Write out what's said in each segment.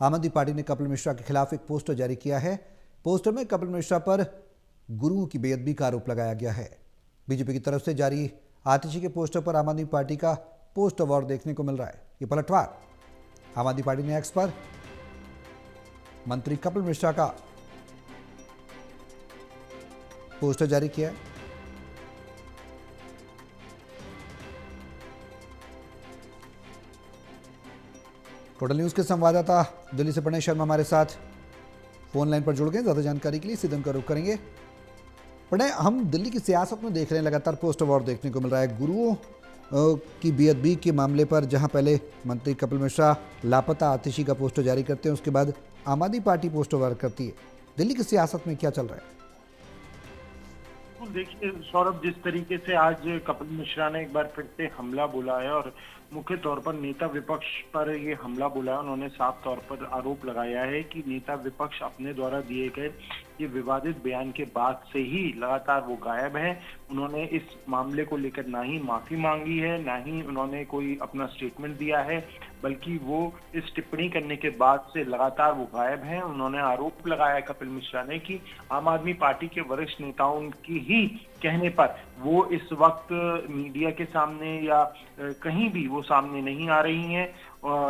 आम आदमी पार्टी ने कपिल मिश्रा के खिलाफ एक पोस्टर जारी किया है। पोस्टर में कपिल मिश्रा पर गुरुओं की बेअदबी का आरोप लगाया गया है। बीजेपी की तरफ से जारी आतिशी के पोस्टर पर आम आदमी पार्टी का पोस्ट वॉर देखने को मिल रहा है। ये पलटवार आम आदमी पार्टी ने एक्स पर मंत्री कपिल मिश्रा का पोस्टर जारी किया है। टोटल न्यूज के संवाददाता दिल्ली से प्रणय शर्मा हमारे साथ फोन लाइन पर जुड़ गए। ज्यादा जानकारी के लिए सीधे उनका रुख करेंगे। प्रणय, हम दिल्ली की सियासत में देख रहे हैं लगातार पोस्ट वॉर देखने को मिल रहा है गुरुओं की बेअदबी के मामले पर, जहां पहले मंत्री कपिल मिश्रा लापता आतिशी का पोस्टर जारी करते हैं, उसके बाद आम आदमी पार्टी पोस्टर वॉर करती है। दिल्ली की सियासत में क्या चल रहा है? देखिए सौरभ, जिस तरीके से आज कपिल मिश्रा ने एक बार फिर से हमला बोला है और मुख्य तौर पर नेता विपक्ष पर ये हमला बोला है, उन्होंने साफ तौर पर आरोप लगाया है कि नेता विपक्ष अपने द्वारा दिए गए ये विवादित बयान के बाद से ही लगातार वो गायब हैं। उन्होंने इस मामले को लेकर ना ही माफी मांगी है, ना ही उन्होंने कोई अपना स्टेटमेंट दिया है, बल्कि वो इस टिप्पणी करने के बाद से लगातार वो गायब हैं। उन्होंने आरोप लगाया कपिल मिश्रा ने कि आम आदमी पार्टी के वरिष्ठ नेताओं की ही कहने पर वो इस वक्त मीडिया के सामने या कहीं भी वो सामने नहीं आ रही हैं।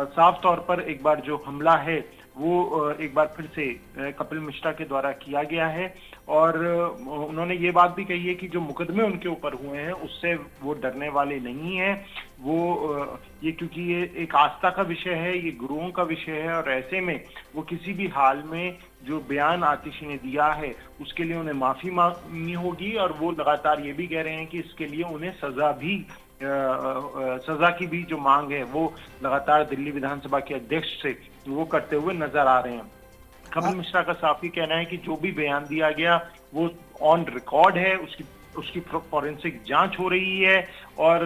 साफ तौर पर एक बार जो हमला है वो एक बार फिर से कपिल मिश्रा के द्वारा किया गया है और उन्होंने ये बात भी कही है कि जो मुकदमे उनके ऊपर हुए हैं उससे वो डरने वाले नहीं हैं। वो ये क्योंकि ये एक आस्था का विषय है, ये गुरुओं का विषय है और ऐसे में वो किसी भी हाल में जो बयान आतिशी ने दिया है उसके लिए उन्हें माफी मांगनी होगी और वो लगातार ये भी कह रहे हैं कि इसके लिए उन्हें सजा की भी जो मांग है वो लगातार दिल्ली विधानसभा के अध्यक्ष से वो करते हुए नजर आ रहे हैं। कपिल मिश्रा का साफ ही कहना है कि जो भी बयान दिया गया वो ऑन रिकॉर्ड है, उसकी फॉरेंसिक जांच हो रही है और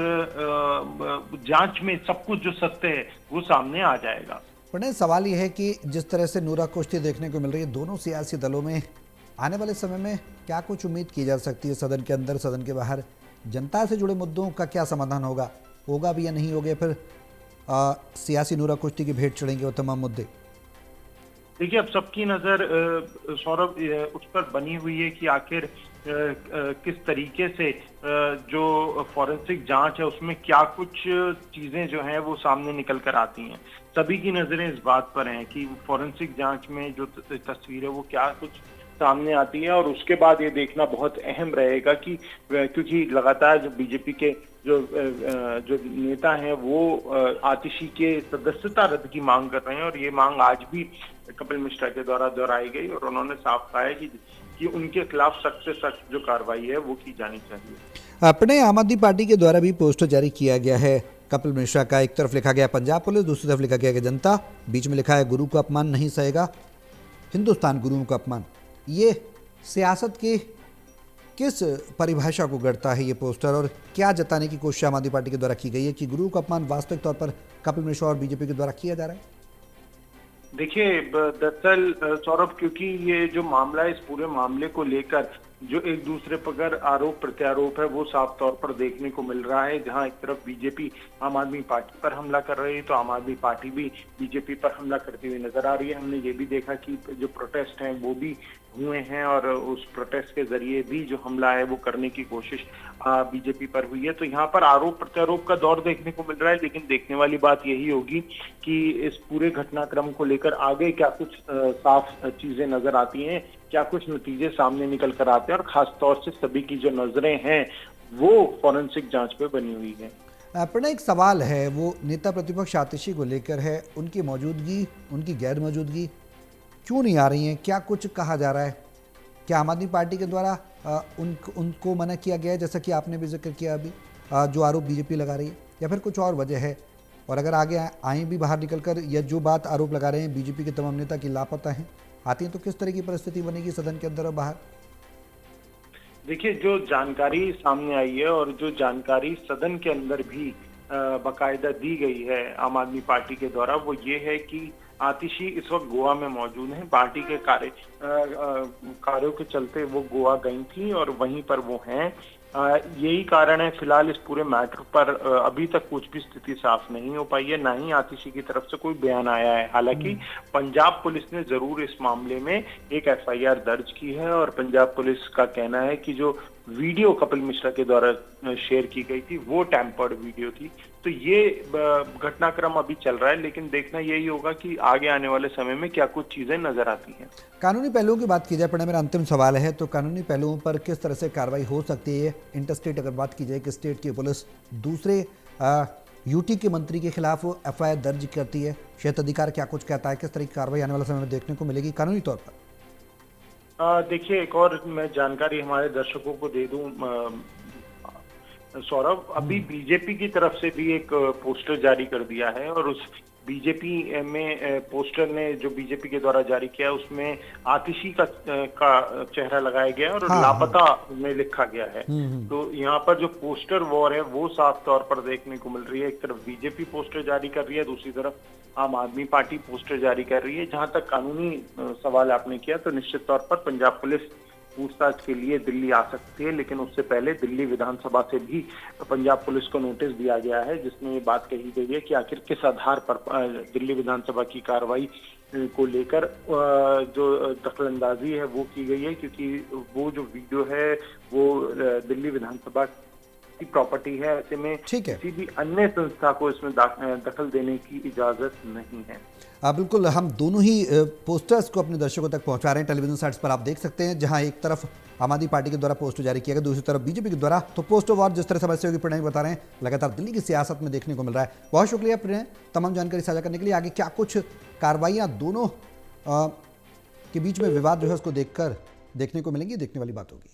जांच में सब कुछ जो सत्य है वो सामने आ जाएगा। प्रणय, सवाल यह है कि जिस तरह से नूरा कुश्ती देखने को मिल रही है दोनों सियासी दलों में, आने वाले समय में क्या कुछ उम्मीद की जा सकती है? सदन के अंदर, सदन के बाहर जनता से जुड़े मुद्दों का क्या समाधान होगा भी या नहीं होगा, फिर सियासी नूरा कुश्ती की भेंट चढ़ेंगे वो तमाम मुद्दे? देखिए, अब सबकी नजर सौरभ उस पर बनी हुई है कि आखिर किस तरीके से जो फॉरेंसिक जांच है उसमें क्या कुछ चीजें जो हैं वो सामने निकल कर आती हैं। सभी की नजरें इस बात पर हैं कि फॉरेंसिक जांच में जो तस्वीर है वो क्या कुछ सामने आती है और उसके बाद ये देखना बहुत अहम रहेगा कि क्योंकि लगातार जो बीजेपी के जो नेता हैं वो आतिशी के सदस्यता रद्द की मांग कर रहे हैं और ये मांग आज भी कपिल मिश्रा के द्वारा दोहराई गई और उन्होंने साफ कहा है कि उनके खिलाफ सख्त से सख्त जो कार्रवाई है वो की जानी चाहिए। अपने आम आदमी पार्टी के द्वारा भी पोस्टर जारी किया गया है कपिल मिश्रा का। एक तरफ लिखा गया पंजाब पुलिस, दूसरी तरफ लिखा गया कि जनता, बीच में लिखा है गुरु को अपमान नहीं सहेगा हिंदुस्तान, गुरुओं का अपमान। ये सियासत की किस परिभाषा को गढ़ता है ये पोस्टर और क्या जताने की कोशिश आम आदमी पार्टी के द्वारा की गई है कि गुरु का अपमान वास्तविक तौर पर कपिल मिश्रा और बीजेपी के द्वारा किया जा रहा है? देखिए, दरअसल सौरभ, क्योंकि ये जो मामला है, इस पूरे मामले को लेकर जो एक दूसरे पर आरोप प्रत्यारोप है वो साफ तौर पर देखने को मिल रहा है। जहां एक तरफ बीजेपी आम आदमी पार्टी पर हमला कर रही है तो आम आदमी पार्टी भी बीजेपी पर हमला करती हुई नजर आ रही है। हमने ये भी देखा कि जो प्रोटेस्ट हैं वो भी हुए हैं और उस प्रोटेस्ट के जरिए भी जो हमला है वो करने की कोशिश बीजेपी पर हुई है। तो यहाँ पर आरोप प्रत्यारोप का दौर देखने को मिल रहा है, लेकिन देखने वाली बात यही होगी कि इस पूरे घटनाक्रम को लेकर आगे क्या कुछ साफ चीजें नजर आती हैं, क्या कुछ नतीजे सामने निकल कर आते हैं और खास तौर से सभी की जो नजरें हैं वो फॉरेंसिक जांच पे बनी हुई है। अपना एक सवाल है वो नेता प्रतिपक्ष आतिशी को लेकर है, उनकी मौजूदगी, उनकी गैर मौजूदगी क्यों नहीं आ रही है? क्या कुछ कहा जा रहा है? क्या आम आदमी पार्टी के द्वारा उनको मना किया गया है, जैसा कि आपने भी जिक्र किया अभी, जो आरोप बीजेपी लगा रही है, या फिर कुछ और वजह है? और अगर आगे आए भी बाहर निकलकर या जो बात आरोप लगा रहे हैं बीजेपी के तमाम नेता की लापता हैं आती हैं, तो किस तरह की परिस्थिति बनेगी सदन के अंदर और बाहर? देखिए, जो जानकारी सामने आई है और जो जानकारी सदन के अंदर भी बाकायदा दी गई है आम आदमी पार्टी के द्वारा, वो ये है कि आतिशी इस वक्त गोवा में मौजूद हैं। पार्टी के कार्यों के चलते वो गोवा गई थी और वहीं पर वो हैं यही कारण है फिलहाल इस पूरे मैटर पर अभी तक कुछ भी स्थिति साफ नहीं हो पाई है, ना ही आतिशी की तरफ से कोई बयान आया है। हालांकि पंजाब पुलिस ने जरूर इस मामले में एक एफआईआर दर्ज की है और पंजाब पुलिस का कहना है कि जो वीडियो कपिल मिश्रा के द्वारा शेयर की गई थी वो टैंपर्ड वीडियो थी। तो ये घटनाक्रम अभी चल रहा है, लेकिन देखना यही होगा कि आगे आने वाले समय में क्या कुछ चीजें नजर आती हैं। कानूनी पहलुओं की बात की जाए, प्रणय मेरा अंतिम सवाल है, तो कानूनी पहलुओं पर किस तरह से कार्रवाई हो सकती है इंटरस्टेट अगर बात की जाए कि स्टेट की पुलिस दूसरे यूटी के मंत्री के खिलाफ एफआईआर दर्ज करती है, क्षेत्र अधिकार क्या कुछ कहता है, किस तरह की कार्रवाई आने वाले समय में देखने को मिलेगी कानूनी तौर पर? देखिए, एक और मैं जानकारी हमारे दर्शकों को दे दूं सौरभ, अभी बीजेपी की तरफ से भी एक पोस्टर जारी कर दिया है और उस बीजेपी में पोस्टर ने जो बीजेपी के द्वारा जारी किया है उसमें आतिशी का चेहरा लगाया गया है और हाँ, लापता में लिखा गया है। हम्म। तो यहाँ पर जो पोस्टर वॉर है वो साफ तौर पर देखने को मिल रही है। एक तरफ बीजेपी पोस्टर जारी कर रही है, दूसरी तरफ आम आदमी पार्टी पोस्टर जारी कर रही है। जहां तक कानूनी सवाल आपने किया तो निश्चित तौर पर पंजाब पुलिस पूछताछ के लिए दिल्ली आ सकती है, लेकिन उससे पहले दिल्ली विधानसभा से भी पंजाब पुलिस को नोटिस दिया गया है जिसमें ये बात कही गई है कि आखिर किस आधार पर दिल्ली विधानसभा की कार्रवाई को लेकर जो दखलंदाजी है वो की गई है, क्योंकि वो जो वीडियो है वो दिल्ली विधानसभा की प्रॉपर्टी है। ऐसे में किसी भी अन्य संस्था को इसमें दखल देने की इजाजत नहीं है। बिल्कुल, हम दोनों ही पोस्टर्स को अपने दर्शकों तक पहुंचा रहे हैं। टेलीविजन साइट्स पर आप देख सकते हैं, जहां एक तरफ आम आदमी पार्टी के द्वारा पोस्टर जारी किया गया, दूसरी तरफ बीजेपी के द्वारा। तो पोस्टर वॉर जिस तरह समस्या की प्रणय बता रहे हैं लगातार दिल्ली की सियासत में देखने को मिल रहा है। बहुत शुक्रिया प्रणय तमाम जानकारी साझा करने के लिए। आगे क्या कुछ कार्रवाइयाँ दोनों के बीच में विवाद जो है उसको देखकर देखने को मिलेंगी, देखने वाली बात होगी।